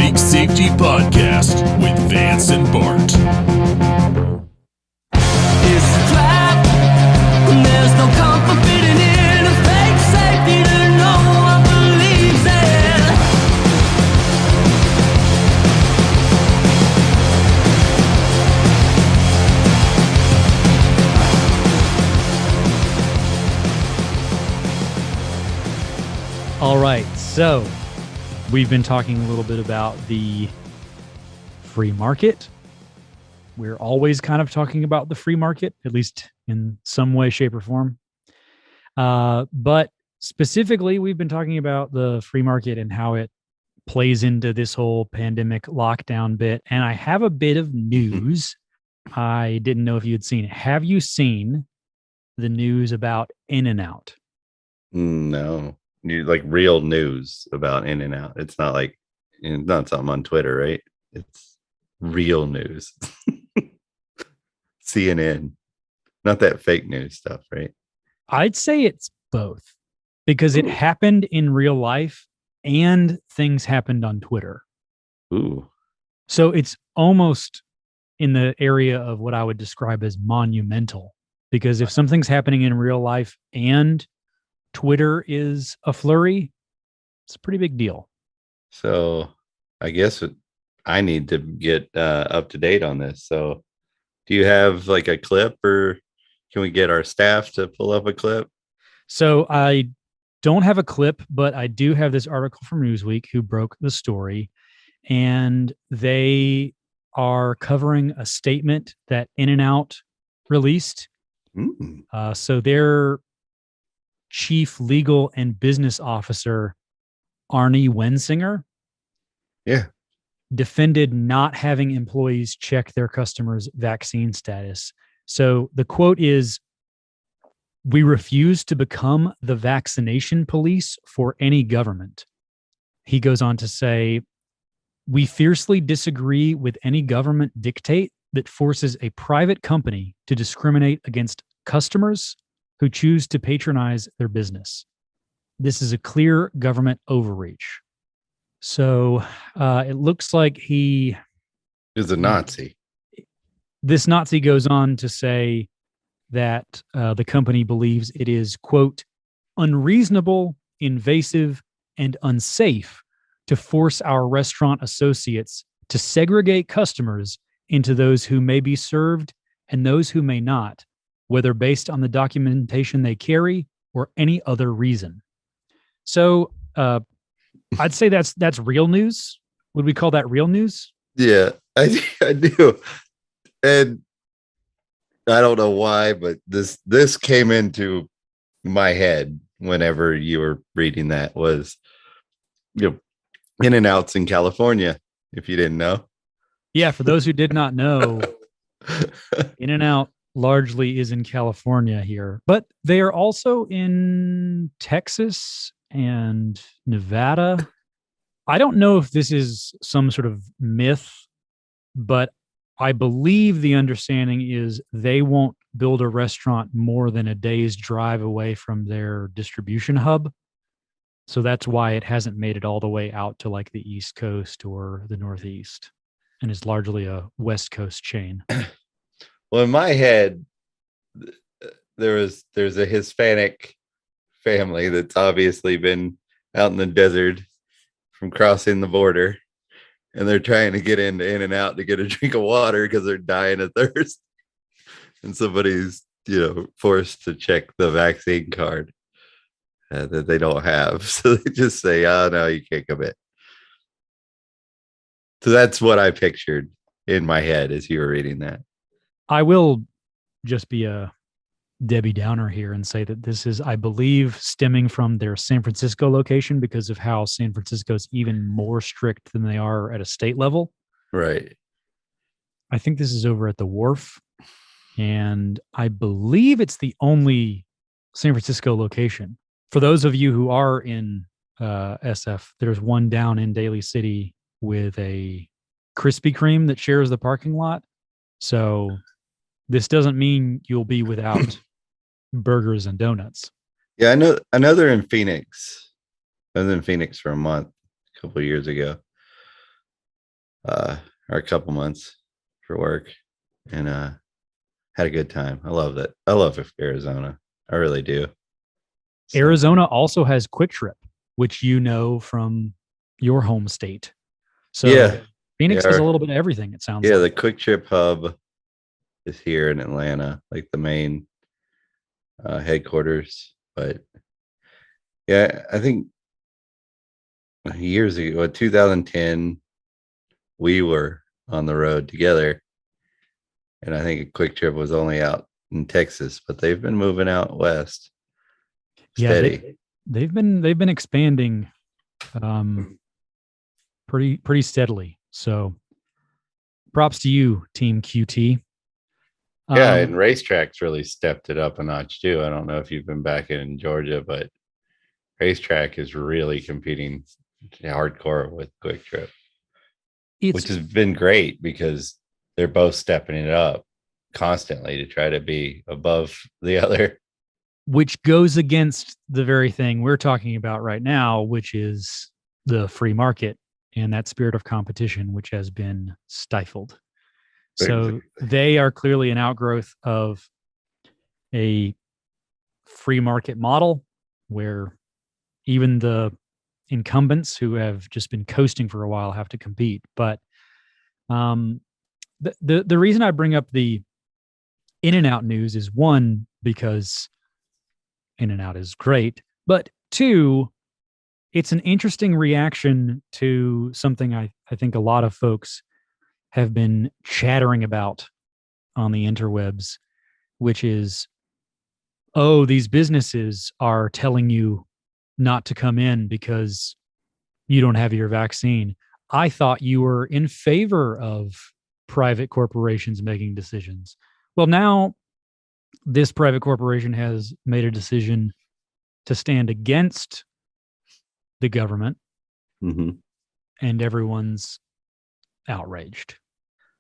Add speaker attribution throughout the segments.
Speaker 1: Big Safety Podcast with Vance and Bart.
Speaker 2: It's a trap. There's no comfort fitting in a fake safety that no one believes in.
Speaker 3: All right, so we've been talking a little bit about the free market. We're always kind of talking about the free market, at least in some way, shape, or form. But specifically, we've been talking about the free market and how it plays into this whole pandemic lockdown bit. And I have a bit of news. I didn't know if you had seen it. Have you seen the news about In-N-Out?
Speaker 4: No, like real news about In-N-Out. It's not like it's not something on Twitter, right? It's real news. CNN, not that fake news stuff, right?
Speaker 3: I'd say it's both because it happened in real life and things happened on Twitter.
Speaker 4: Ooh,
Speaker 3: So it's almost in the area of what I would describe as monumental, because if something's happening in real life and Twitter is a flurry, it's a pretty big deal.
Speaker 4: so I guess I need to get up to date on this. So, do you have like a clip, or can we get our staff to pull up a clip?
Speaker 3: So I don't have a clip, but I do have this article from Newsweek who broke the story, and they are covering a statement that In-N-Out released. So their chief legal and business officer, Arnie Wensinger, defended not having employees check their customers' vaccine status. So the quote is, "We refuse to become the vaccination police for any government." He goes on to say, "We fiercely disagree with any government dictate that forces a private company to discriminate against customers who choose to patronize their business. This is a clear government overreach." So it looks like
Speaker 4: Is a Nazi.
Speaker 3: this Nazi goes on to say that the company believes it is, quote, "unreasonable, invasive, and unsafe to force our restaurant associates to segregate customers into those who may be served and those who may not, whether based on the documentation they carry or any other reason." So I'd say that's real news. Would we call that real news?
Speaker 4: Yeah, I do. And I don't know why, but this came into my head whenever you were reading that was, In-N-Out's in California, if you didn't know.
Speaker 3: Yeah, for those who did not know, In-N-Out largely is in California here, but they are also in Texas and Nevada. I don't know if this is some sort of myth, but I believe the understanding is they won't build a restaurant more than a day's drive away from their distribution hub. So that's why it hasn't made it all the way out to like the East Coast or the Northeast, and is largely a West Coast chain.
Speaker 4: Well, in my head, there's a Hispanic family that's obviously been out in the desert from crossing the border, and they're trying to get into In-N-Out to get a drink of water because they're dying of thirst, and somebody's forced to check the vaccine card that they don't have, so they just say, "Oh no, you can't come in." So that's what I pictured in my head as you were reading that.
Speaker 3: I will just be a Debbie Downer here and say that this is, I believe, stemming from their San Francisco location because of how San Francisco is even more strict than they are at a state level.
Speaker 4: Right.
Speaker 3: I think this is over at the Wharf, and I believe it's the only San Francisco location. For those of you who are in SF, there's one down in Daly City with a Krispy Kreme that shares the parking lot. So this doesn't mean you'll be without burgers and donuts.
Speaker 4: Yeah, I know they're in Phoenix. I was in Phoenix for a month a couple of years ago. or a couple months for work, and had a good time. I love that. I love Arizona. I really do. So,
Speaker 3: Arizona also has Quick Trip, which you know from your home state. So
Speaker 4: yeah,
Speaker 3: Phoenix
Speaker 4: yeah,
Speaker 3: has a little bit of everything, it sounds
Speaker 4: yeah.
Speaker 3: like.
Speaker 4: The Quick Trip hub is here in Atlanta, like the main headquarters. But yeah, I think years ago, 2010, we were on the road together, and I think a Quick Trip was only out in Texas, but they've been moving out west.
Speaker 3: Yeah,
Speaker 4: Steady.
Speaker 3: they've been expanding pretty steadily. So props to you, Team QT.
Speaker 4: Yeah, and Racetrack's really stepped it up a notch too. I don't know if you've been back in Georgia, but Racetrack is really competing hardcore with Quick Trip, which has been great because they're both stepping it up constantly to try to be above the other.
Speaker 3: Which goes against the very thing we're talking about right now, which is the free market and that spirit of competition, which has been stifled. So they are clearly an outgrowth of a free market model where even the incumbents who have just been coasting for a while have to compete. But the reason I bring up the In-N-Out news is, one, because In-N-Out is great, but two, it's an interesting reaction to something I think a lot of folks have been chattering about on the interwebs, which is, oh, these businesses are telling you not to come in because you don't have your vaccine. I thought you were in favor of private corporations making decisions. Well, now this private corporation has made a decision to stand against the government, and everyone's outraged.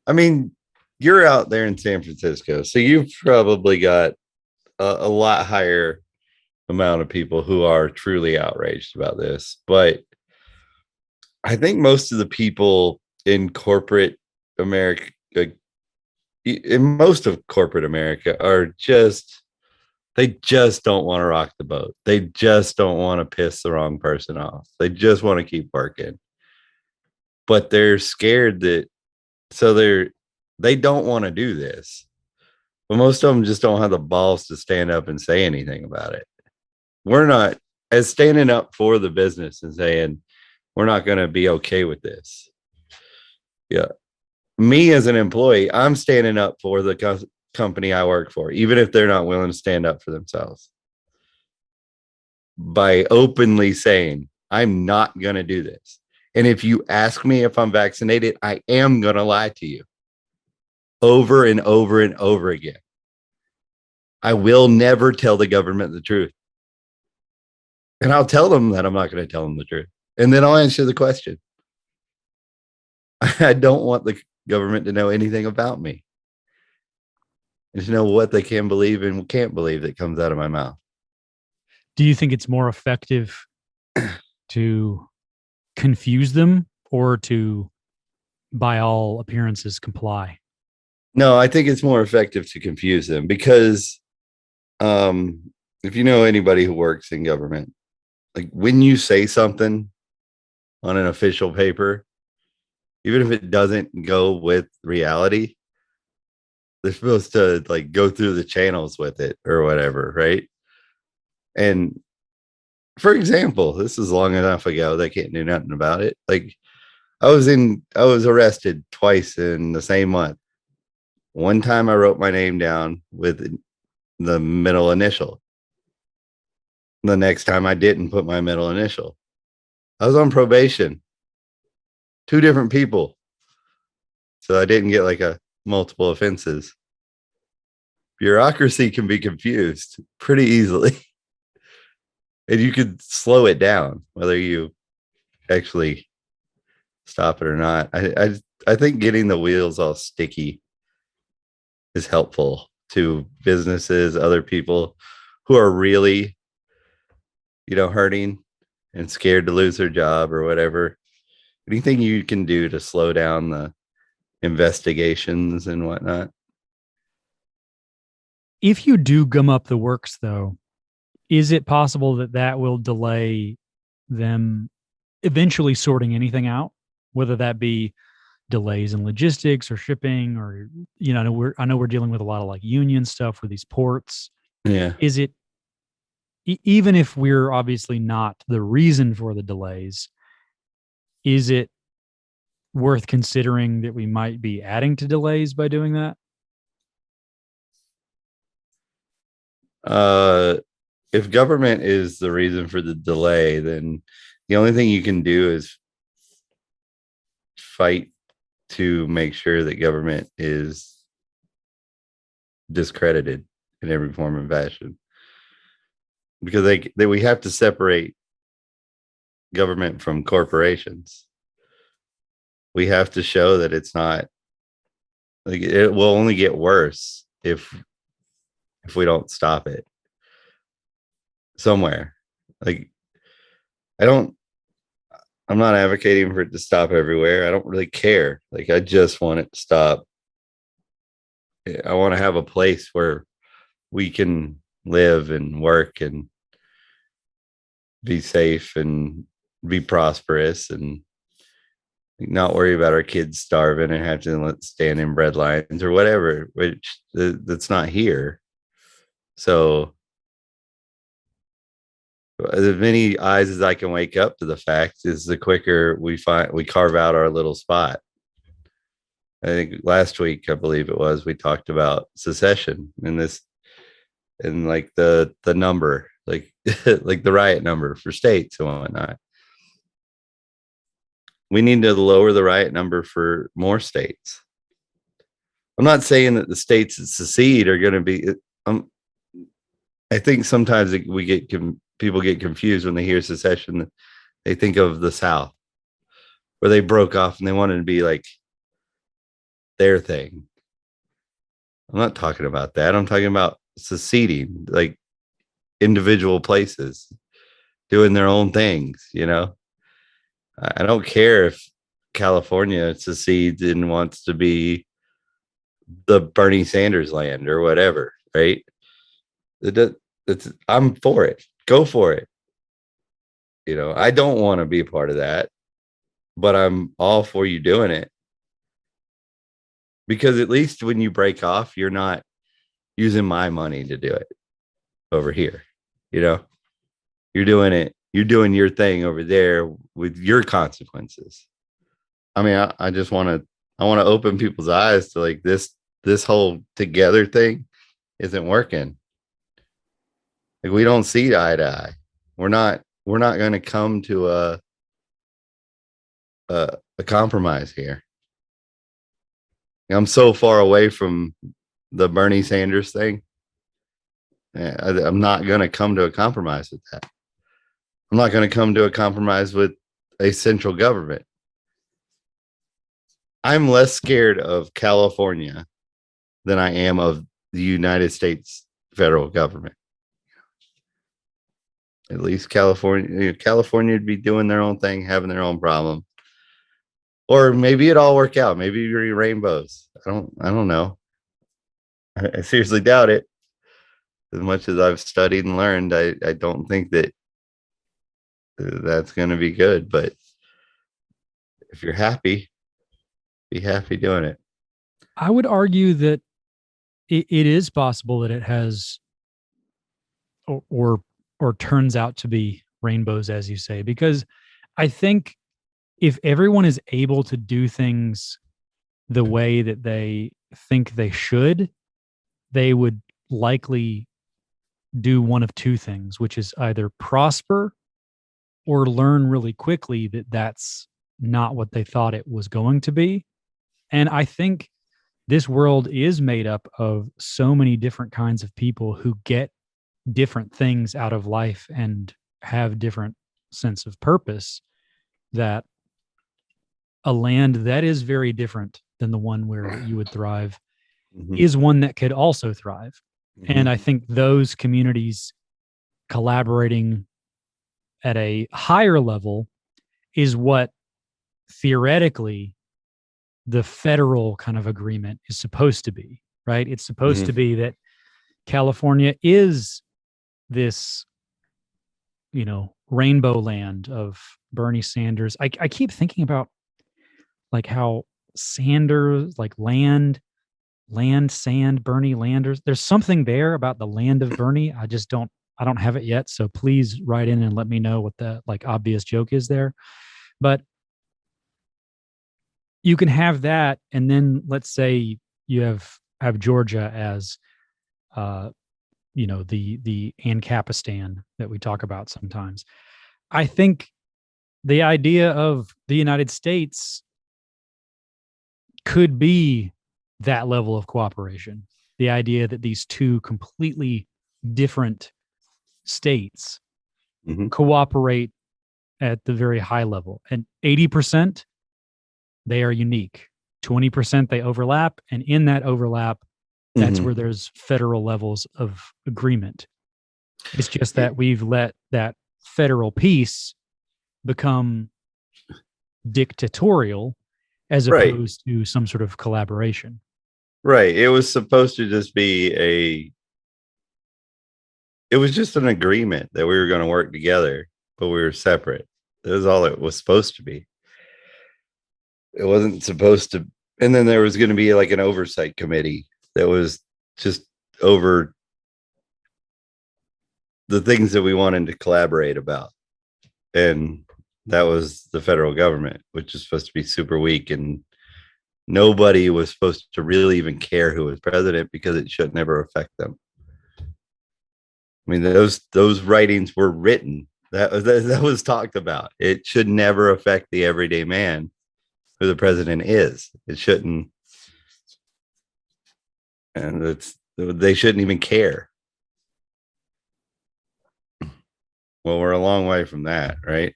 Speaker 4: I mean, you're out there in San Francisco, so you've probably got a lot higher amount of people who are truly outraged about this. But I think most of the people in corporate America, in most of corporate America, are they just don't want to rock the boat. They just don't want to piss the wrong person off. They just want to keep working. But they're scared that, so they don't want to do this. But most of them just don't have the balls to stand up and say anything about it. We're not, as standing up for the business and saying, we're not going to be okay with this. Yeah. Me as an employee, I'm standing up for the company I work for, even if they're not willing to stand up for themselves. By openly saying, I'm not going to do this. And if you ask me if I'm vaccinated, I am going to lie to you over and over and over again. I will never tell the government the truth. And I'll tell them that I'm not going to tell them the truth. And then I'll answer the question. I don't want the government to know anything about me. And to know what they can believe and can't believe that comes out of my mouth.
Speaker 3: Do you think it's more effective to confuse them or to, by all appearances, comply?
Speaker 4: No, I think it's more effective to confuse them because if you know anybody who works in government, like when you say something on an official paper, even if it doesn't go with reality, they're supposed to like go through the channels with it or whatever, right? And for example, this is long enough ago they can't do nothing about it. Like I was arrested twice in the same month. One time I wrote my name down with the middle initial. The next time I didn't put my middle initial. I was on probation. 2 different people. So I didn't get like a multiple offenses. Bureaucracy can be confused pretty easily. And you could slow it down, whether you actually stop it or not. I think getting the wheels all sticky is helpful to businesses, other people who are really, hurting and scared to lose their job or whatever. anything you can do to slow down the investigations and whatnot?
Speaker 3: If you do gum up the works, though, is it possible that that will delay them eventually sorting anything out, whether that be delays in logistics or shipping, or I know we're dealing with a lot of like union stuff with these ports.
Speaker 4: Yeah.
Speaker 3: Is it even if we're obviously not the reason for the delays, is it worth considering that we might be adding to delays by doing that?
Speaker 4: If government is the reason for the delay, then the only thing you can do is fight to make sure that government is discredited in every form and fashion, because we have to separate government from corporations. We have to show that it's not like it will only get worse if we don't stop it somewhere. Like I'm not advocating for it to stop everywhere. I don't really care. Like, I just want it to stop. I want to have a place where we can live and work and be safe and be prosperous and not worry about our kids starving and have to stand in bread lines or whatever, which that's not here. So as many eyes as I can wake up to the fact is the quicker we carve out our little spot. I think last week, I believe it was, we talked about secession and like the number, like like the riot number for states and whatnot. We need to lower the riot number for more states. I'm not saying that the states that secede are going to be. I think sometimes people get confused when they hear secession. They think of the South, where they broke off and they wanted to be like their thing. I'm not talking about that. I'm talking about seceding, like individual places doing their own things. I don't care if California secedes and wants to be the Bernie Sanders land or whatever, right? I'm for it. Go for it. I don't want to be a part of that, but I'm all for you doing it. Because at least when you break off, you're not using my money to do it over here. You're doing it. You're doing your thing over there with your consequences. I mean, I just want to open people's eyes to like this whole together thing isn't working. Like, we don't see eye to eye. We're not going to come to a compromise here. I'm so far away from the Bernie Sanders thing. I'm not going to come to a compromise with that. I'm not going to come to a compromise with a central government. I'm less scared of California than I am of the United States federal government. At least California would be doing their own thing, having their own problem. Or maybe it all work out. Maybe you're rainbows. I don't know. I seriously doubt it. As much as I've studied and learned, I don't think that that's going to be good. But if you're happy, be happy doing it.
Speaker 3: I would argue that it is possible that it has or turns out to be rainbows, as you say, because I think if everyone is able to do things the way that they think they should, they would likely do one of two things, which is either prosper or learn really quickly that that's not what they thought it was going to be. And I think this world is made up of so many different kinds of people who get different things out of life and have different sense of purpose, that a land that is very different than the one where you would thrive is one that could also thrive. And I think those communities collaborating at a higher level is what theoretically the federal kind of agreement is supposed to be, right? It's supposed to be that California is this, rainbow land of Bernie Sanders. I keep thinking about like how Sanders, like land, sand, Bernie Landers. There's something there about the land of Bernie. I don't have it yet. So please write in and let me know what the like obvious joke is there. But you can have that, and then let's say you have Georgia as the Ancapistan that we talk about sometimes. I think the idea of the United States could be that level of cooperation. The idea that these two completely different states cooperate at the very high level. And 80%, they are unique. 20% they overlap. And in that overlap, that's where there's federal levels of agreement. It's just that we've let that federal piece become dictatorial as opposed to some sort of collaboration.
Speaker 4: Right. It was supposed to just be it was just an agreement that we were going to work together, but we were separate. That was all it was supposed to be. It wasn't supposed to. And then there was going to be like an oversight committee that was just over the things that we wanted to collaborate about. And that was the federal government, which is supposed to be super weak. And nobody was supposed to really even care who was president because it should never affect them. I mean, those writings were written. That was talked about. It should never affect the everyday man who the president is. It shouldn't. And they shouldn't even care. Well, we're a long way from that, right?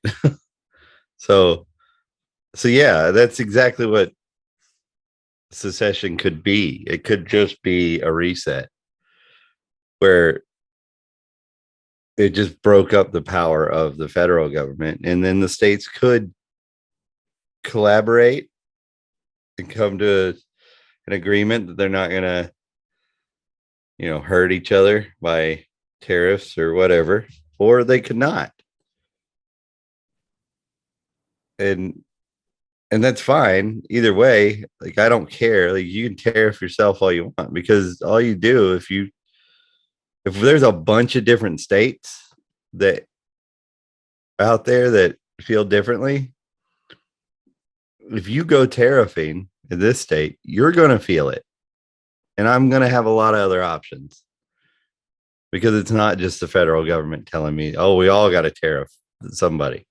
Speaker 4: So yeah, that's exactly what secession could be. It could just be a reset where it just broke up the power of the federal government, and then the states could collaborate and come to an agreement that they're not going to, hurt each other by tariffs or whatever, or they could not. And that's fine either way. Like, I don't care. Like, you can tariff yourself all you want, because all you do, if there's a bunch of different states that out there that feel differently, if you go tariffing in this state, you're going to feel it. And I'm going to have a lot of other options, because it's not just the federal government telling me, oh, we all got to tariff somebody.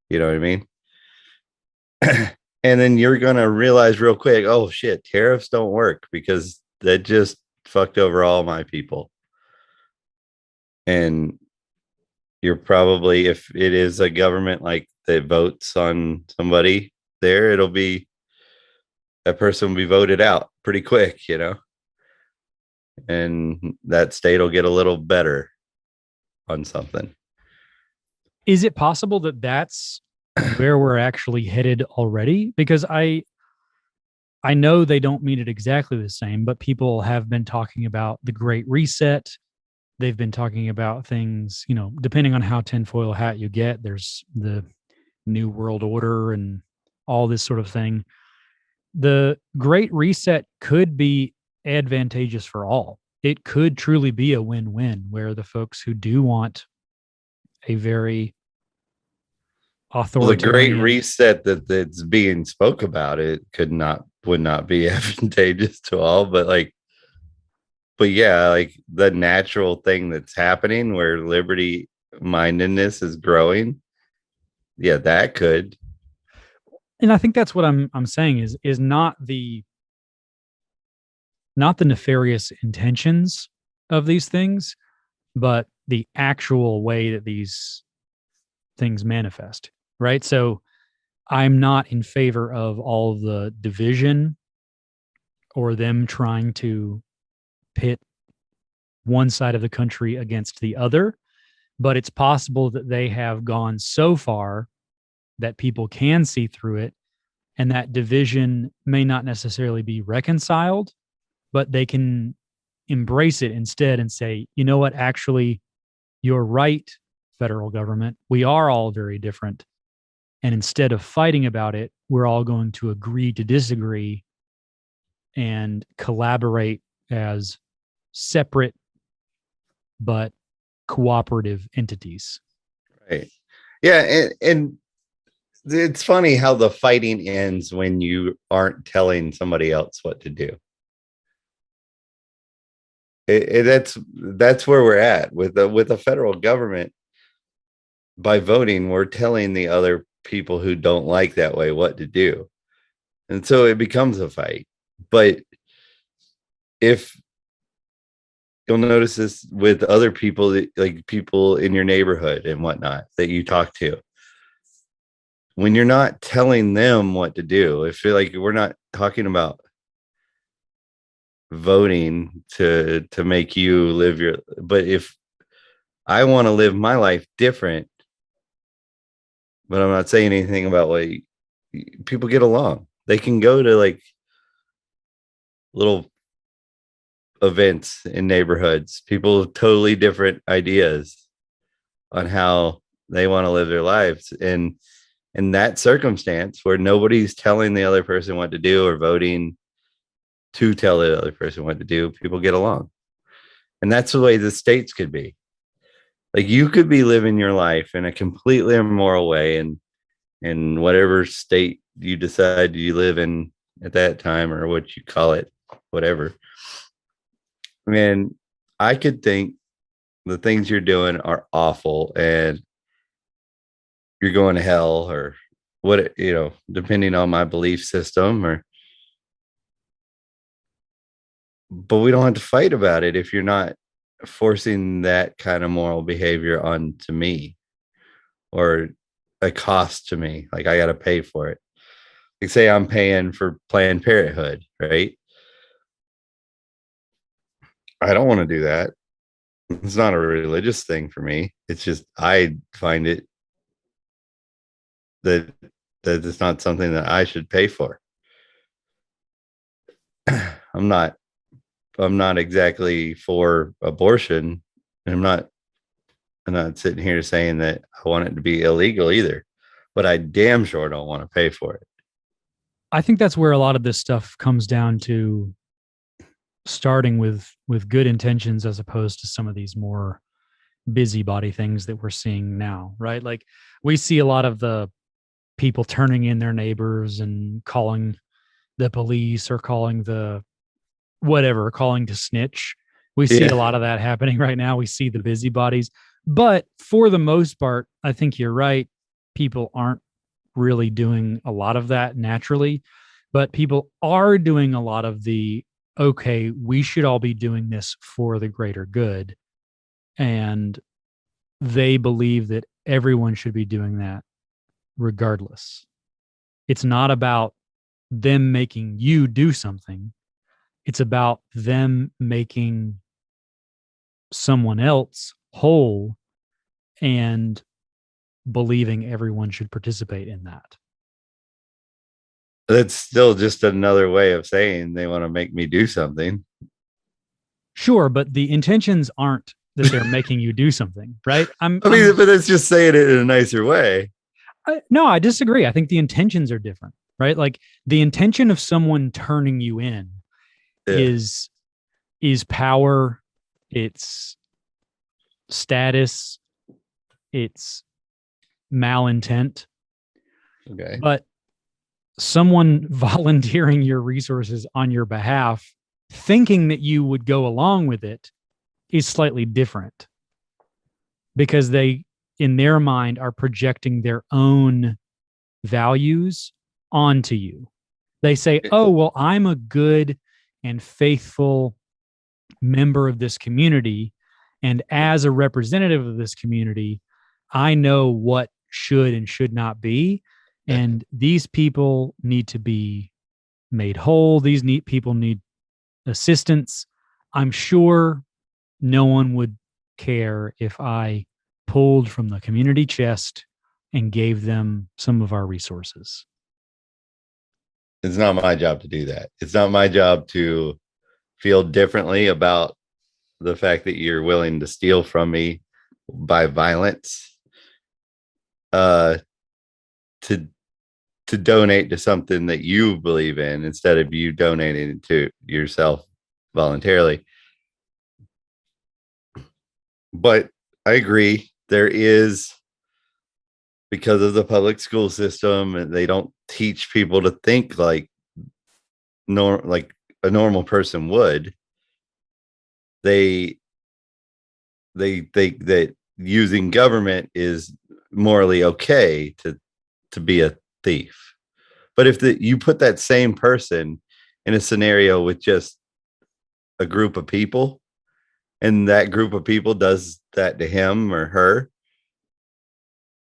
Speaker 4: You know what I mean? And then you're going to realize real quick, oh shit, tariffs don't work, because that just fucked over all my people. And you're probably, if it is a government like that votes on somebody there, that person will be voted out pretty quick, and that state will get a little better on something.
Speaker 3: Is it possible that that's where we're actually headed already? Because I know they don't mean it exactly the same, but people have been talking about the Great Reset. They've been talking about things, depending on how tinfoil hat you get, there's the New World Order and all this sort of thing. The Great Reset could be advantageous for all. It could truly be a win-win, where the folks who do want a very authoritarian...
Speaker 4: The Great Reset that's being spoke about, it would not be advantageous to all, but yeah, like the natural thing that's happening where liberty mindedness is growing. Yeah, that could.
Speaker 3: And I think that's what I'm saying is not the nefarious intentions of these things, but the actual way that these things manifest, right? So I'm not in favor of all the division or them trying to pit one side of the country against the other, but it's possible that they have gone so far that people can see through it And that division may not necessarily be reconciled, but they can embrace it instead and say, you know what, actually, you're right, federal government. We are all very different. And instead of fighting about it, we're all going to agree to disagree and collaborate as separate but cooperative entities.
Speaker 4: Right. Yeah. And it's funny how the fighting ends when you aren't telling somebody else what to do. That's where we're at with the federal government. By voting, we're telling the other people who don't like that way what to do, and so it becomes a fight. But if you'll notice this with other people, like people in your neighborhood and whatnot that you talk to, when you're not telling them what to do, if you're like, we're not talking about voting to make you live your, but if I want to live my life different, but I'm not saying anything about like people get along. They can go to like little events in neighborhoods, people with totally different ideas on how they want to live their lives. And in that circumstance where nobody's telling the other person what to do or voting to tell the other person what to do, people get along. And that's the way the states could be. Like you could be living your life in a completely immoral way in whatever state you decide you live in at that time, or what you call it, whatever. And I could think the things you're doing are awful and you're going to hell, or what, depending on my belief system, but we don't have to fight about it if you're not forcing that kind of moral behavior onto me or a cost to me. Like I got to pay for it. Like say I'm paying for Planned Parenthood, right? I don't want to do that. It's not a religious thing for me. It's just, I find it that it's not something that I should pay for. I'm not exactly for abortion. And I'm not sitting here saying that I want it to be illegal either, but I damn sure don't want to pay for it.
Speaker 3: I think that's where a lot of this stuff comes down to, starting with good intentions as opposed to some of these more busybody things that we're seeing now, right? Like we see a lot of the people turning in their neighbors and calling the police or calling the whatever, calling to snitch. We see a lot of that happening right now. We see the busybodies, but for the most part, I think you're right. People aren't really doing a lot of that naturally, but people are doing a lot of the, okay, we should all be doing this for the greater good. And they believe that everyone should be doing that regardless. It's not about them making you do something. It's about them making someone else whole and believing everyone should participate in that.
Speaker 4: That's still just another way of saying they want to make me do something.
Speaker 3: Sure, but the intentions aren't that they're making you do something, right?
Speaker 4: But that's just saying it in a nicer way.
Speaker 3: No, I disagree. I think the intentions are different, right? Like the intention of someone turning you in is power, it's status, it's malintent.
Speaker 4: Okay.
Speaker 3: But someone volunteering your resources on your behalf, thinking that you would go along with it, is slightly different because they, in their mind, are projecting their own values onto you. They say, oh, well, I'm a good and faithful member of this community. And as a representative of this community, I know what should and should not be. And these people need to be made whole. These people need assistance. I'm sure no one would care if I pulled from the community chest and gave them some of our resources.
Speaker 4: It's not my job to do that. It's not my job to feel differently about the fact that you're willing to steal from me by violence, uh to donate to something that you believe in instead of you donating it to yourself voluntarily. But I agree, there is, because of the public school system, and they don't teach people to think like like a normal person would. They think that using government is morally okay to be a thief. But if you put that same person in a scenario with just a group of people, and that group of people does that to him or her,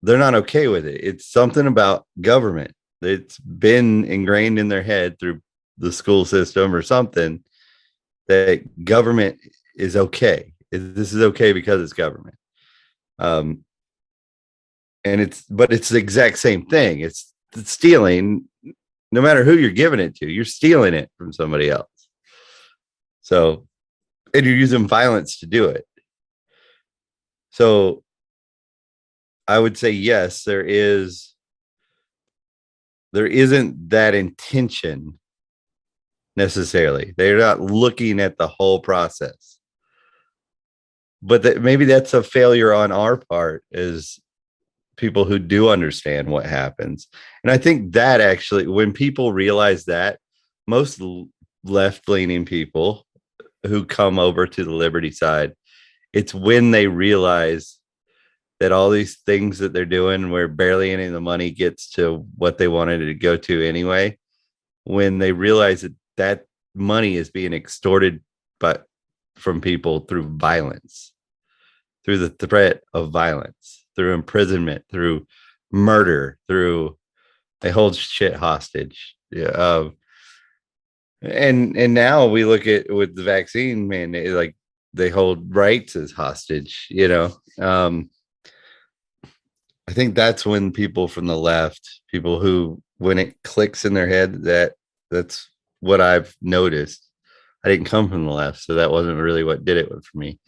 Speaker 4: they're not okay with it. It's something about government. It's been ingrained in their head through the school system or something, that government is okay. This is okay because it's government. And it's the exact same thing. It's stealing. No matter who you're giving it to, you're stealing it from somebody else. So, and you're using violence to do it. So I would say, yes, there isn't that intention necessarily. They're not looking at the whole process. But maybe that's a failure on our part as people who do understand what happens. And I think that actually, when people realize that, most left-leaning people who come over to the liberty side, it's when they realize that all these things that they're doing, where barely any of the money gets to what they wanted it to go to anyway, when they realize that that money is being extorted from people through violence, through the threat of violence, through imprisonment, through murder, through they hold shit hostage. Yeah. And now we look at with the vaccine, man, like they hold rights as hostage, I think that's when people from the left, people who, when it clicks in their head, that's what I've noticed. I didn't come from the left, so that wasn't really what did it for me.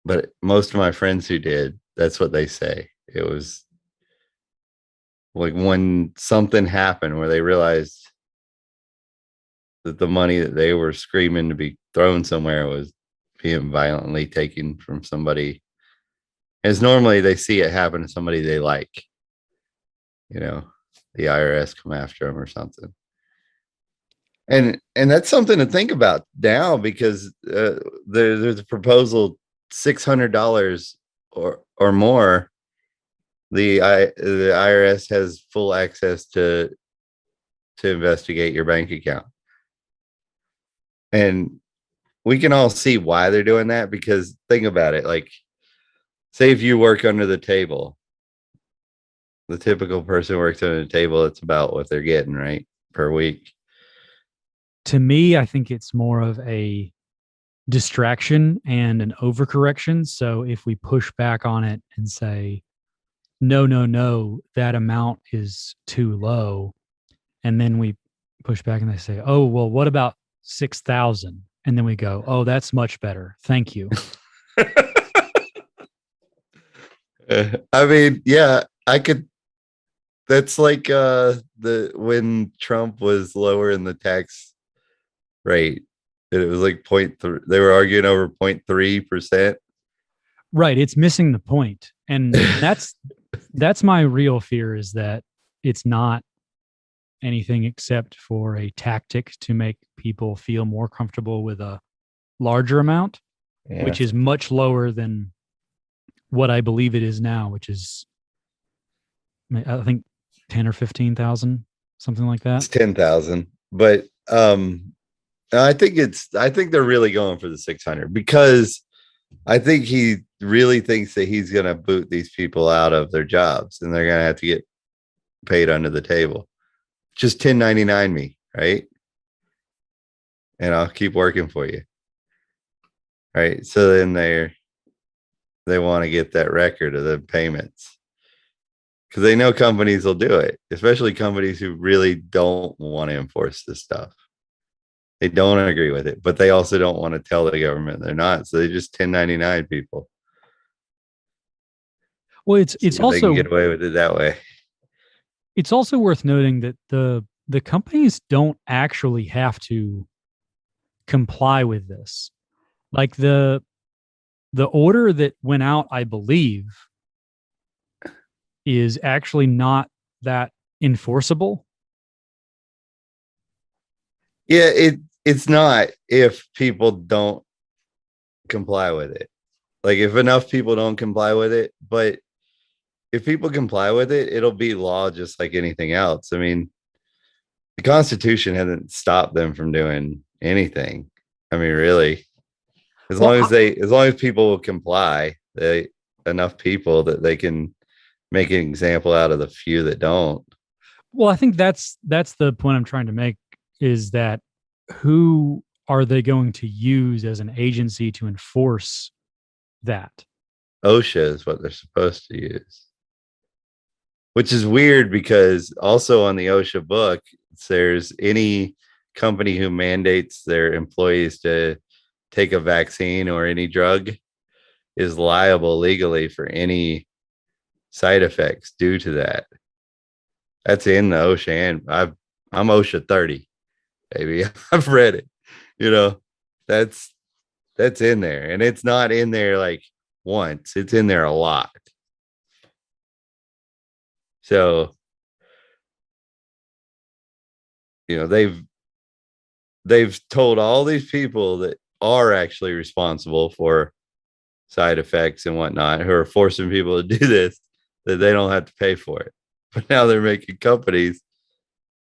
Speaker 4: But most of my friends who did, that's what they say. It was like when something happened where they realized that the money that they were screaming to be thrown somewhere was being violently taken from somebody. As normally they see it happen to somebody they like, the IRS come after them or something. And that's something to think about now, because there's a proposal, $600 or more. The IRS has full access to investigate your bank account. And we can all see why they're doing that, because think about it. Like, say if you work under the table, the typical person works under the table, it's about what they're getting, right, per week.
Speaker 3: To me, I think it's more of a distraction and an overcorrection. So if we push back on it and say, no, that amount is too low, and then we push back and they say, oh, well, what about 6,000? And then we go, oh, that's much better. Thank you.
Speaker 4: I mean, yeah, I could. That's like when Trump was lowering the tax rate, it was like 0.3. They were arguing over 0.3%.
Speaker 3: Right. It's missing the point. And that's my real fear, is that it's not anything except for a tactic to make people feel more comfortable with a larger amount, which is much lower than what I believe it is now, which is, I think, 10 or 15,000, something like that.
Speaker 4: It's 10,000, but I think they're really going for the 600, because I think he really thinks that he's going to boot these people out of their jobs, and they're going to have to get paid under the table. Just 1099 me, right? And I'll keep working for you. Right. So then they want to get that record of the payments, because they know companies will do it, especially companies who really don't want to enforce this stuff. They don't agree with it, but they also don't want to tell the government they're not. So they just 1099 people.
Speaker 3: Well, it's
Speaker 4: See if they
Speaker 3: also
Speaker 4: can get away with it that way.
Speaker 3: it's also worth noting that the companies don't actually have to comply with this. Like the order that went out, I believe, is actually not that enforceable.
Speaker 4: Yeah, it's not if people don't comply with it. Like if enough people don't comply with it, but if people comply with it, it'll be law just like anything else. I mean, the Constitution hasn't stopped them from doing anything. I mean, really, as
Speaker 3: Well,
Speaker 4: long as people will comply, they enough people that they can make an example out of the few that don't.
Speaker 3: Well, I think that's the point I'm trying to make, is that who are they going to use as an agency to enforce that?
Speaker 4: OSHA is what they're supposed to use, which is weird because also on the OSHA book, there's any company who mandates their employees to take a vaccine or any drug is liable legally for any side effects due to that. That's in the OSHA, and I'm OSHA 30, baby. I've read it. You know, that's in there, and it's not in there like once. It's in there a lot. So, you know, they've told all these people that are actually responsible for side effects and whatnot, who are forcing people to do this, that they don't have to pay for it. But now they're making companies,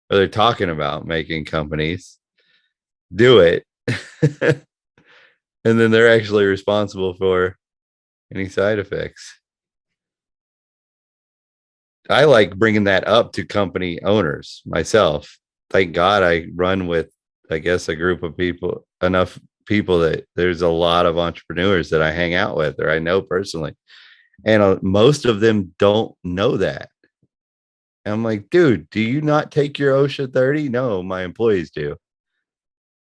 Speaker 4: or they're talking about making companies do it. And then they're actually responsible for any side effects. I like bringing that up to company owners myself. Thank God I run with, I guess, a group of people, enough people that there's a lot of entrepreneurs that I hang out with or I know personally. And most of them don't know that. And I'm like, dude, do you not take your OSHA 30? No, my employees do.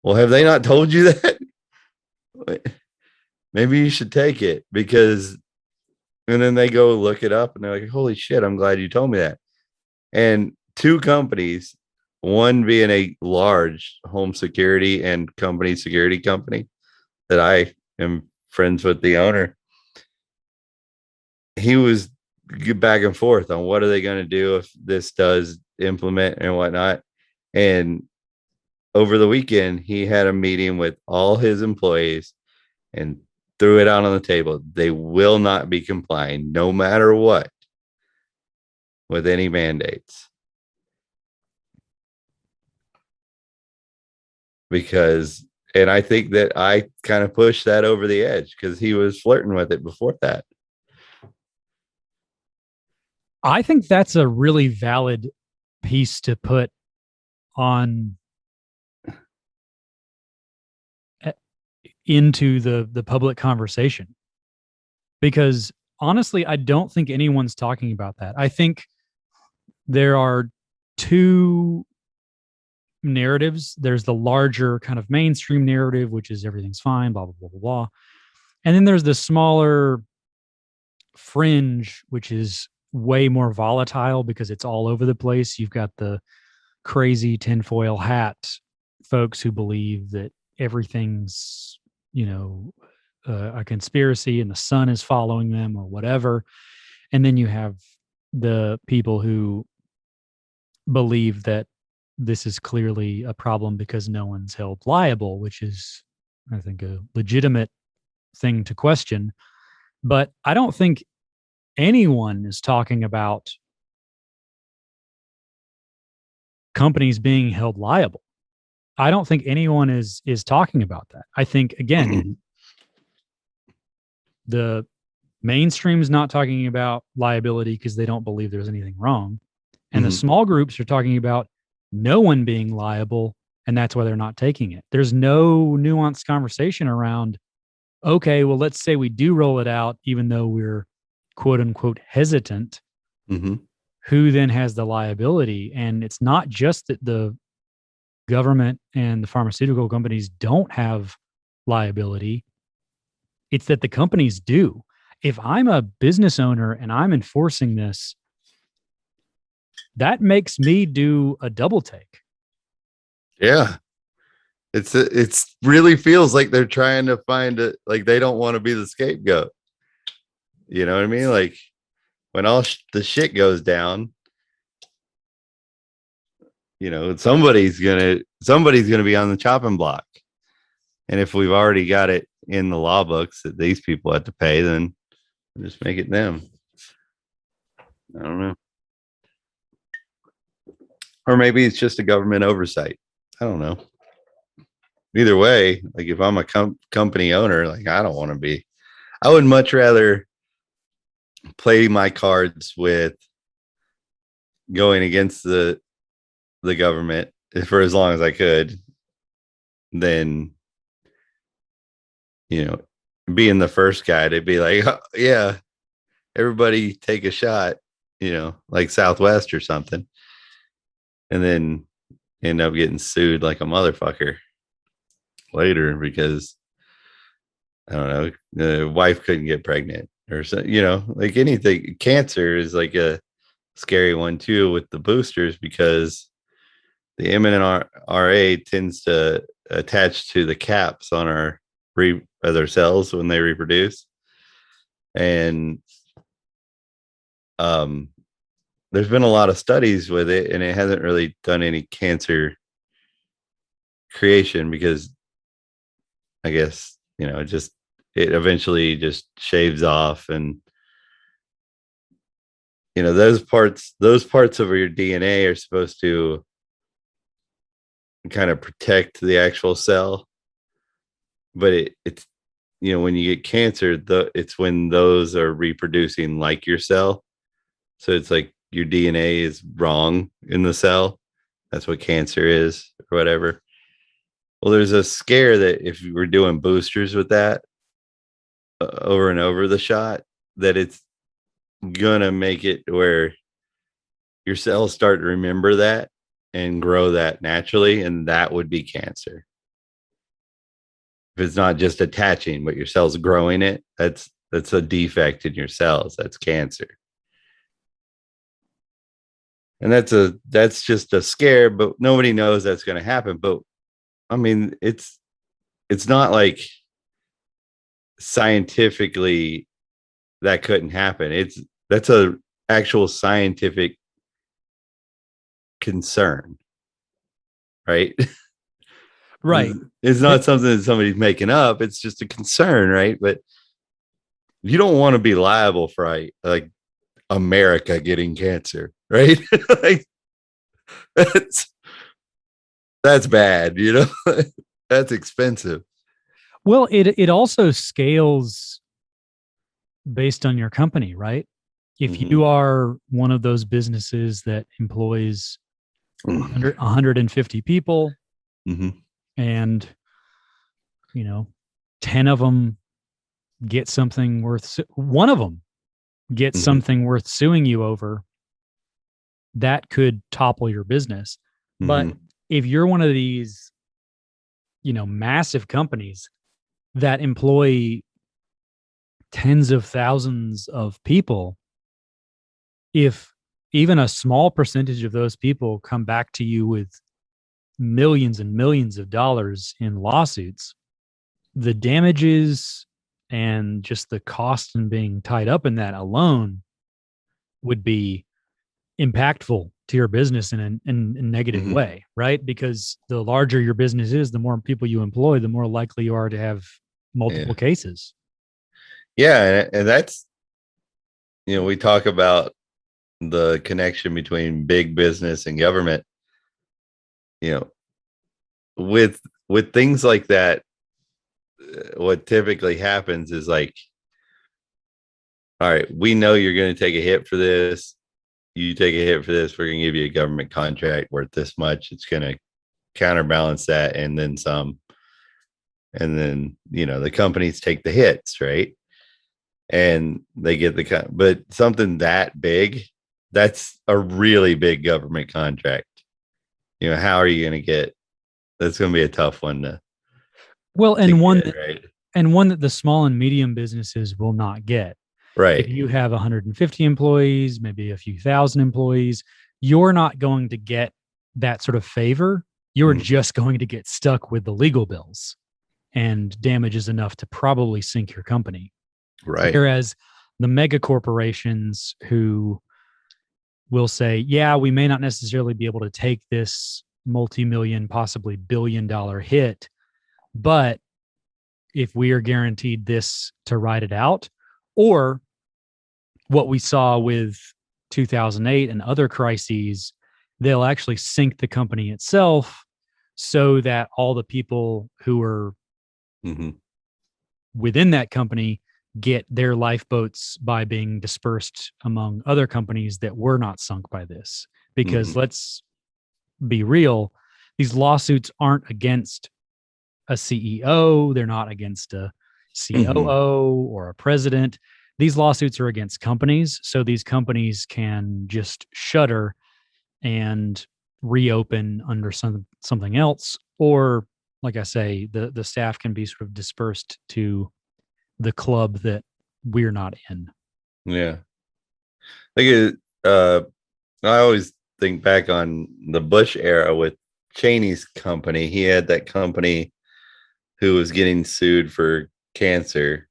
Speaker 4: Well, have they not told you that? Maybe you should take it, because, and then they go look it up and they're like, holy shit, I'm glad you told me that. And two companies, one being a large home security and company security company that I am friends with the owner. He was back and forth on what are they going to do if this does implement and whatnot. And over the weekend, he had a meeting with all his employees and threw it out on the table. They will not be complying, no matter what, with any mandates. Because, and I think that I kind of pushed that over the edge because he was flirting with it before that.
Speaker 3: I think that's a really valid piece to put on into the public conversation, because honestly, I don't think anyone's talking about that. I think there are two narratives. There's the larger kind of mainstream narrative, which is everything's fine, blah, blah, blah, blah, blah. And then there's the smaller fringe, which is way more volatile because it's all over the place. You've got the crazy tinfoil hat folks who believe that everything's, a conspiracy and the sun is following them or whatever. And then you have the people who believe that this is clearly a problem because no one's held liable, which is, I think, a legitimate thing to question. But I don't think anyone is talking about companies being held liable. I don't think anyone is talking about that. I think, again, the mainstream's not talking about liability because they don't believe there's anything wrong. And the small groups are talking about no one being liable, and that's why they're not taking it. There's no nuanced conversation around, okay, well, let's say we do roll it out, even though we're quote unquote hesitant. who then has the liability? And it's not just that the government and the pharmaceutical companies don't have liability, it's that the companies do. If I'm a business owner and I'm enforcing this, that makes me do a double take.
Speaker 4: Yeah. It's really feels like they're trying to find it. Like they don't want to be the scapegoat. You know what I mean? Like when all the shit goes down, you know, somebody's gonna be on the chopping block. And if we've already got it in the law books that these people have to pay, then just make it them. I don't know. Or maybe it's just a government oversight. I don't know. Either way, like if I'm a company owner, like I would much rather play my cards with going against the government for as long as I could than, you know, being the first guy to be like, oh, yeah, everybody take a shot, you know, like Southwest or something, and then end up getting sued like a motherfucker later because I don't know, the wife couldn't get pregnant or so, you know, like anything. Cancer is like a scary one too with the boosters because the mRNA tends to attach to the caps on our other cells when they reproduce, and there's been a lot of studies with it, and it hasn't really done any cancer creation because I guess, you know, it eventually just shaves off, and you know, those parts of your DNA are supposed to kind of protect the actual cell, but it's, you know, when you get cancer, it's when those are reproducing like your cell, so it's like your DNA is wrong in the cell. That's what cancer is or whatever. Well, there's a scare that if we're doing boosters with that over and over the shot, that it's gonna make it where your cells start to remember that and grow that naturally, and that would be cancer. If it's not just attaching, but your cells growing it, that's a defect in your cells. That's cancer. And that's just a scare, but nobody knows that's going to happen. But I mean, it's not like scientifically that couldn't happen. That's a actual scientific concern, right?
Speaker 3: Right.
Speaker 4: It's not something that somebody's making up. It's just a concern, right? But you don't want to be liable for like America getting cancer, right? Like that's bad, you know. That's expensive.
Speaker 3: Well, it also scales based on your company, right? If you are one of those businesses that employs 150 people, and you know, 10 of them get something worth, one of them gets something worth suing you over, that could topple your business. But if you're one of these, you know, massive companies that employ tens of thousands of people, if even a small percentage of those people come back to you with millions and millions of dollars in lawsuits, the damages and just the cost in being tied up in that alone would be impactful to your business in a negative way, right? Because the larger your business is, the more people you employ, the more likely you are to have multiple cases.
Speaker 4: Yeah, and that's, you know, we talk about the connection between big business and government. You know, with things like that, what typically happens is like, all right, we know you're going to take a hit for this. You take a hit for this, we're going to give you a government contract worth this much. It's going to counterbalance that and then some. And then, you know, the companies take the hits, right? And they get but something that big that's a really big government contract. How are you going to get? That's going to be a tough one to
Speaker 3: and one
Speaker 4: get, right?
Speaker 3: and one that the small and medium businesses will not get.
Speaker 4: Right.
Speaker 3: If you have 150 employees, maybe a few thousand employees, you're not going to get that sort of favor. You're just going to get stuck with the legal bills and damages enough to probably sink your company.
Speaker 4: Right.
Speaker 3: Whereas the mega corporations who will say, yeah, we may not necessarily be able to take this multi-million, possibly billion-dollar hit, but if we are guaranteed this to ride it out, or what we saw with 2008 and other crises, they'll actually sink the company itself so that all the people who are within that company get their lifeboats by being dispersed among other companies that were not sunk by this. Because let's be real, these lawsuits aren't against a CEO. They're not against a COO or a president. These lawsuits are against companies. So these companies can just shutter and reopen under something else. Or, like I say, the staff can be sort of dispersed to the club that we're not in.
Speaker 4: Yeah. I always think back on the Bush era with Cheney's company. He had that company who was getting sued for cancer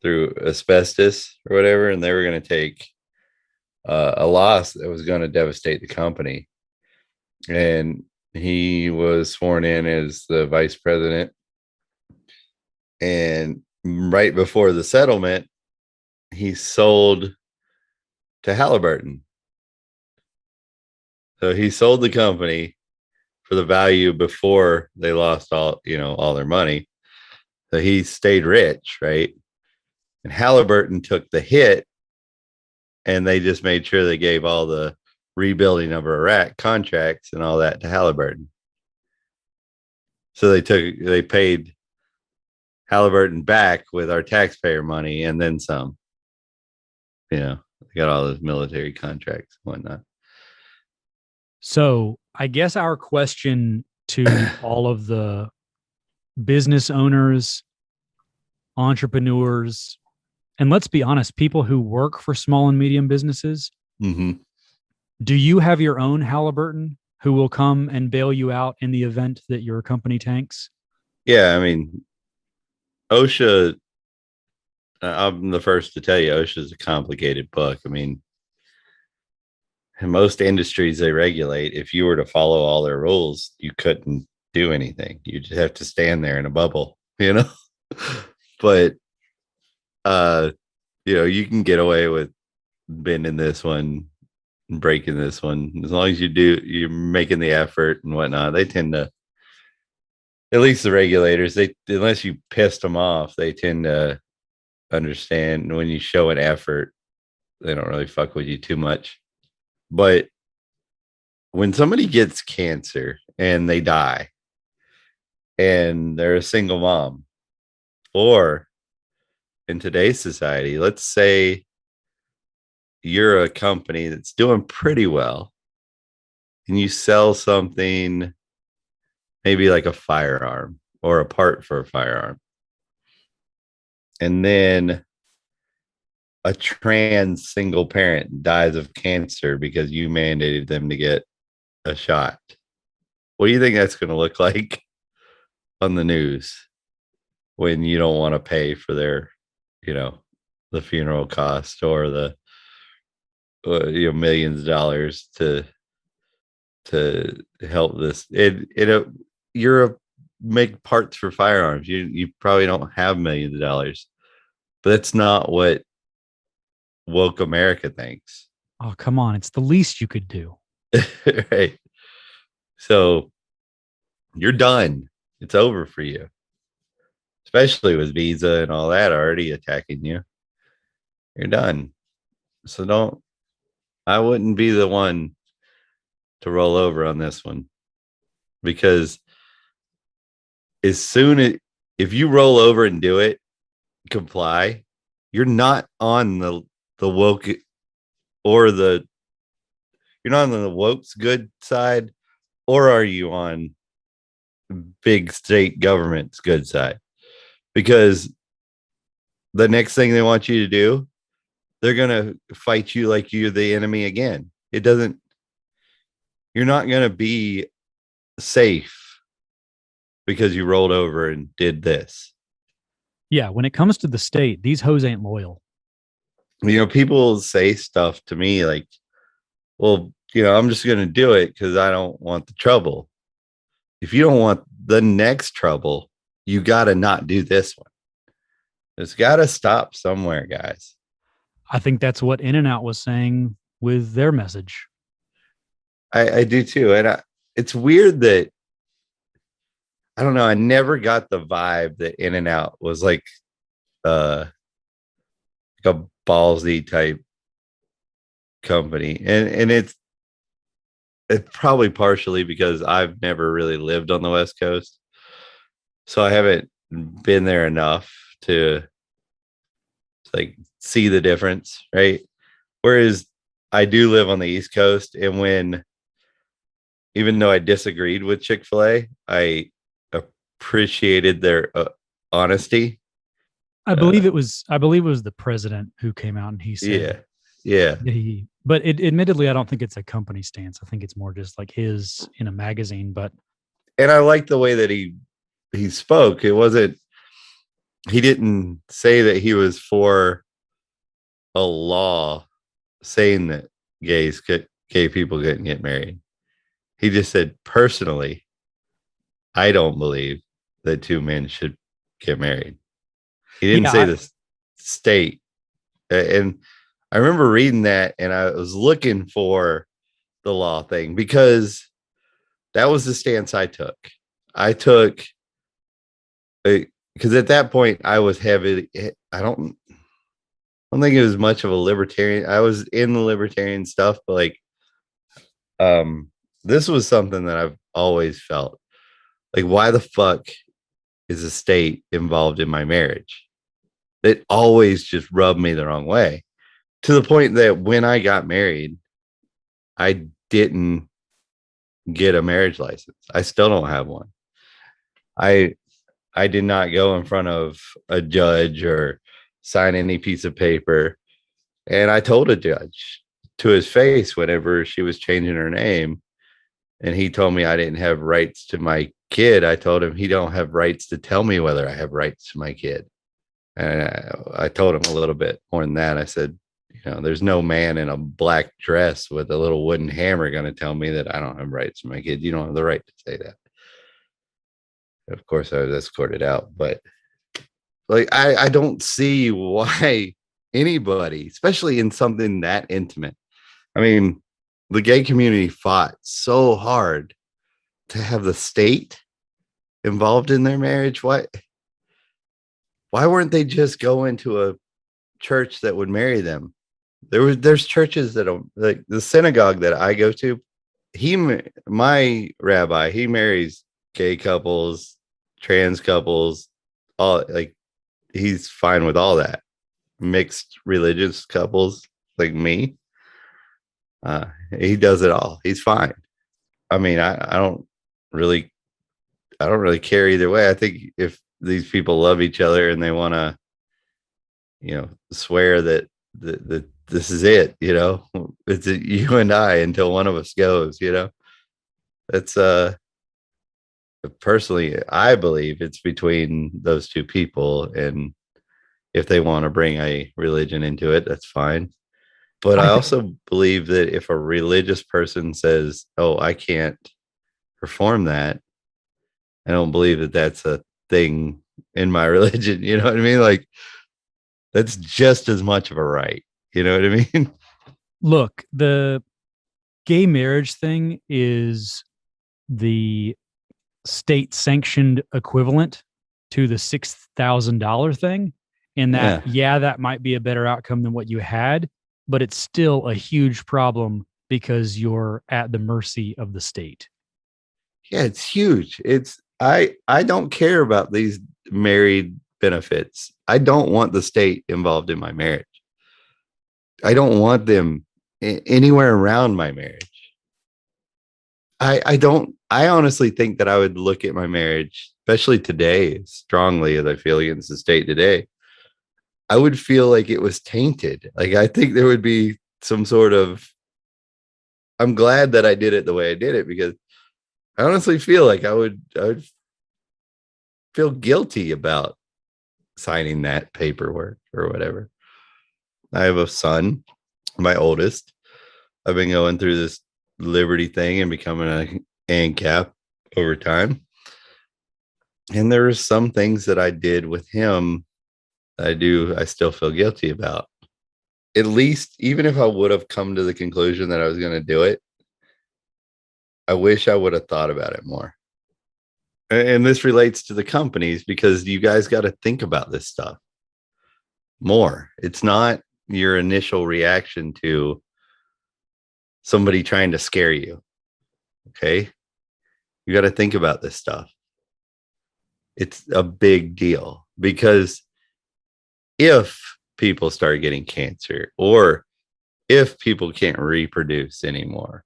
Speaker 4: through asbestos or whatever, and they were going to take a loss that was going to devastate the company. And he was sworn in as the vice president. And right before the settlement, he sold to Halliburton. So he sold the company for the value before they lost all their money. So he stayed rich, right? And Halliburton took the hit, and they just made sure they gave all the rebuilding of Iraq contracts and all that to Halliburton. So they paid Halliburton back with our taxpayer money and then some. They got all those military contracts and whatnot.
Speaker 3: So I guess our question to all of the business owners, entrepreneurs, and let's be honest, people who work for small and medium businesses, do you have your own Halliburton who will come and bail you out in the event that your company tanks?
Speaker 4: Yeah, I mean, OSHA, I'm the first to tell you, OSHA is a complicated book. I mean, in most industries they regulate, if you were to follow all their rules, you couldn't do anything. You just have to stand there in a bubble, But, you can get away with bending this one, breaking this one, as long as you're making the effort and whatnot. They tend to, at least the regulators, unless you pissed them off, they tend to understand when you show an effort, they don't really fuck with you too much. But when somebody gets cancer and they die and they're a single mom, or in today's society, let's say you're a company that's doing pretty well and you sell something, maybe like a firearm or a part for a firearm, and then a trans single parent dies of cancer because you mandated them to get a shot. What do you think that's going to look like on the news when you don't want to pay for their, the funeral cost or the, millions of dollars to help this? You're make parts for firearms. You probably don't have millions of dollars, but that's not what woke America thinks.
Speaker 3: Oh, come on. It's the least you could do.
Speaker 4: Right. So you're done. It's over for you, especially with Visa and all that already attacking you. You're done. So I wouldn't be the one to roll over on this one, because if you roll over and do it, comply, you're not on the woke or the You're not on the woke's good side, or are you on big state government's good side? Because the next thing they want you to do, they're gonna fight you like you're the enemy again. You're not gonna be safe because you rolled over and did this.
Speaker 3: Yeah, when it comes to the state, these hoes ain't loyal.
Speaker 4: People say stuff to me like, well, I'm just going to do it because I don't want the trouble. If you don't want the next trouble, you got to not do this one. It's got to stop somewhere, guys.
Speaker 3: I think that's what In-N-Out was saying with their message.
Speaker 4: I do too. And it's weird that, I don't know, I never got the vibe that In-N-Out was like a ballsy type company. And it's probably partially because I've never really lived on the West Coast. So I haven't been there enough to like see the difference, right? Whereas I do live on the East Coast, and even though I disagreed with Chick-fil-A, I appreciated their honesty.
Speaker 3: I believe it was the president who came out and he said,
Speaker 4: yeah.
Speaker 3: But admittedly, I don't think it's a company stance. I think it's more just like his in a magazine.
Speaker 4: And I like the way that he spoke. He didn't say that he was for a law saying that gay people couldn't get married. He just said, personally, I don't believe that two men should get married. He didn't say the state. And I remember reading that, and I was looking for the law thing because that was the stance I took. Because at that point I was heavy. I don't think it was much of a libertarian. I was in the libertarian stuff, but like, this was something that I've always felt like, why the fuck is the state involved in my marriage? It always just rubbed me the wrong way, to the point that when I got married, I didn't get a marriage license. I still don't have one. I did not go in front of a judge or sign any piece of paper. And I told a judge to his face whenever she was changing her name, and he told me I didn't have rights to my kid. I told him he don't have rights to tell me whether I have rights to my kid. And I told him a little bit more than that. I said, there's no man in a black dress with a little wooden hammer going to tell me that I don't have rights to my kid. You don't have the right to say that. Of course, I was escorted out, but like, I don't see why anybody, especially in something that intimate. I mean, the gay community fought so hard to have the state involved in their marriage. Why weren't they just going to a church that would marry them? There's churches that don't, like the synagogue that I go to. My rabbi, he marries gay couples, trans couples, all, like, he's fine with all that. Mixed religious couples like me, he does it all. He's fine. I mean, I don't really care either way. I think if these people love each other and they want to, swear that this is it, it's you and I until one of us goes, that's personally, I believe it's between those two people, and if they want to bring a religion into it, that's fine. But I also believe that if a religious person says, oh, I can't perform that, I don't believe that that's a thing in my religion. You know what I mean? Like, that's just as much of a right. You know what I mean?
Speaker 3: Look, the gay marriage thing is the state sanctioned equivalent to the $6,000 thing. And that, that might be a better outcome than what you had, but it's still a huge problem because you're at the mercy of the state.
Speaker 4: Yeah, it's huge. I don't care about these married benefits. I don't want the state involved in my marriage. I don't want them anywhere around my marriage. I honestly think that I would look at my marriage, especially today, as strongly as I feel against the state today. I would feel like it was tainted. Like, I think there would be some sort of, I'm glad that I did it the way I did it, because I honestly feel like I would feel guilty about signing that paperwork or whatever. I have a son, my oldest. I've been going through this Liberty thing and becoming an ANCAP over time. And there are some things that I did with him I still feel guilty about. At least, even if I would have come to the conclusion that I was going to do it, I wish I would have thought about it more. And this relates to the companies, because you guys got to think about this stuff more. It's not your initial reaction to somebody trying to scare you. Okay. You got to think about this stuff. It's a big deal, because if people start getting cancer, or if people can't reproduce anymore,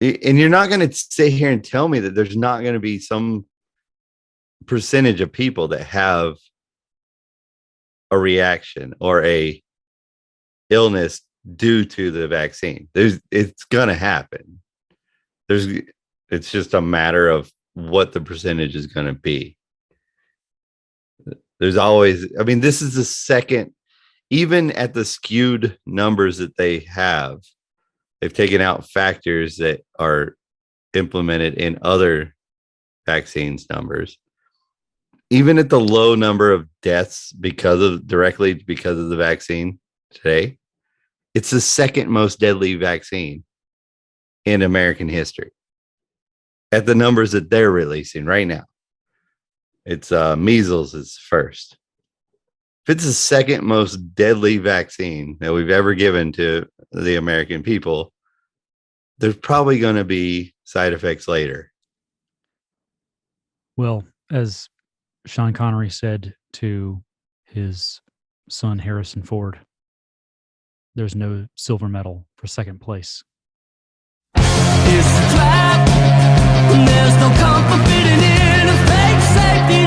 Speaker 4: and you're not going to sit here and tell me that there's not going to be some percentage of people that have a reaction or a illness due to the vaccine. It's going to happen. It's just a matter of what the percentage is going to be. There's always, I mean, this is the second, even at the skewed numbers that they have, they've taken out factors that are implemented in other vaccines numbers. Even at the low number of deaths directly because of the vaccine today, it's the second most deadly vaccine in American history. At the numbers that they're releasing right now, it's measles is first. If it's the second most deadly vaccine that we've ever given to the American people, there's probably going to be side effects later.
Speaker 3: Well, as Sean Connery said to his son Harrison Ford, there's no silver medal for second place.
Speaker 2: It's a trap. There's no comfort fitting in a fake safety